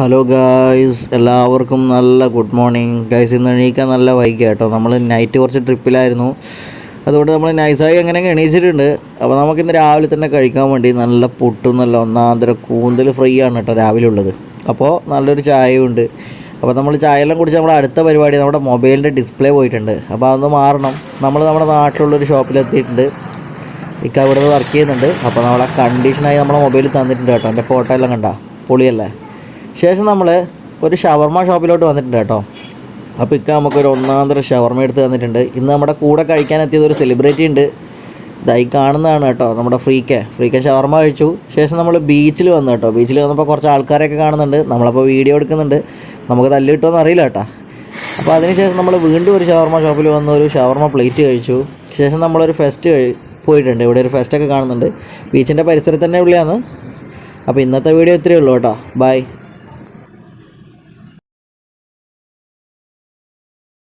Hello guys, എല്ലാവർക്കും നല്ല good morning guys. ഇന്ന് എണീക്കാൻ നല്ല വൈകി കേട്ടോ. നമ്മൾ നൈറ്റ് കുറച്ച് ട്രിപ്പിലായിരുന്നു, അതുകൊണ്ട് നമ്മൾ നൈസായി എങ്ങനെയൊക്കെ എണീച്ചിട്ടുണ്ട്. അപ്പോൾ നമുക്കിന്ന് രാവിലെ തന്നെ കഴിക്കാൻ വേണ്ടി നല്ല പുട്ടും നല്ല ഒന്നാന്തര കൂന്തൽ ഫ്രൈ ആണ് കേട്ടോ രാവിലെ ഉള്ളത്. അപ്പോൾ നല്ലൊരു ചായയും ഉണ്ട്. അപ്പോൾ നമ്മൾ ചായയെല്ലാം കുടിച്ച് നമ്മുടെ അടുത്ത പരിപാടി നമ്മുടെ മൊബൈലിൻ്റെ ഡിസ്പ്ലേ പോയിട്ടുണ്ട്. അപ്പോൾ അതൊന്ന് മാറണം. നമ്മൾ നമ്മുടെ നാട്ടിലുള്ളൊരു ഷോപ്പിലെത്തിയിട്ടുണ്ട്. ഇക്ക അവിടെ നിന്ന് വർക്ക് ചെയ്യുന്നുണ്ട്. അപ്പോൾ നമ്മളെ കണ്ടീഷനായി നമ്മളെ മൊബൈൽ തന്നിട്ടുണ്ട് കേട്ടോ. എൻ്റെ ഫോട്ടോ എല്ലാം കണ്ട പൊളിയല്ലേ. ശേഷം നമ്മൾ ഒരു ഷവർമ ഷോപ്പിലോട്ട് വന്നിട്ടുണ്ട് കേട്ടോ. അപ്പോൾ ഇക്ക നമുക്കൊരു ഒന്നാന്തര ഷവർമ എടുത്ത് തന്നിട്ടുണ്ട്. ഇന്ന് നമ്മുടെ കൂടെ കഴിക്കാനെത്തിയത് ഒരു സെലിബ്രിറ്റി ഉണ്ട്, ഇതായി കാണുന്നതാണ് കേട്ടോ, നമ്മുടെ ഫ്രീക്കൻ ഷവർമ കഴിച്ചു. ശേഷം നമ്മൾ ബീച്ചിൽ വന്നു കേട്ടോ. ബീച്ചിൽ വന്നപ്പോൾ കുറച്ച് ആൾക്കാരൊക്കെ കാണുന്നുണ്ട്. നമ്മളപ്പോൾ വീഡിയോ എടുക്കുന്നുണ്ട്. നമുക്ക് തല്ല് കിട്ടുമെന്ന് അറിയില്ല കേട്ടോ. അപ്പോൾ അതിനുശേഷം നമ്മൾ വീണ്ടും ഒരു ഷവർമ ഷോപ്പിൽ വന്ന് ഒരു ഷവർമ പ്ലേറ്റ് കഴിച്ചു. ശേഷം നമ്മളൊരു ഫെസ്റ്റ് പോയിട്ടുണ്ട്. ഇവിടെ ഒരു ഫെസ്റ്റൊക്കെ കാണുന്നുണ്ട്. ബീച്ചിൻ്റെ പരിസരത്ത് തന്നെ ഉള്ളിയാണ്. അപ്പോൾ ഇന്നത്തെ വീഡിയോ ഇത്രയേ ഉള്ളൂ കേട്ടോ. ബൈ.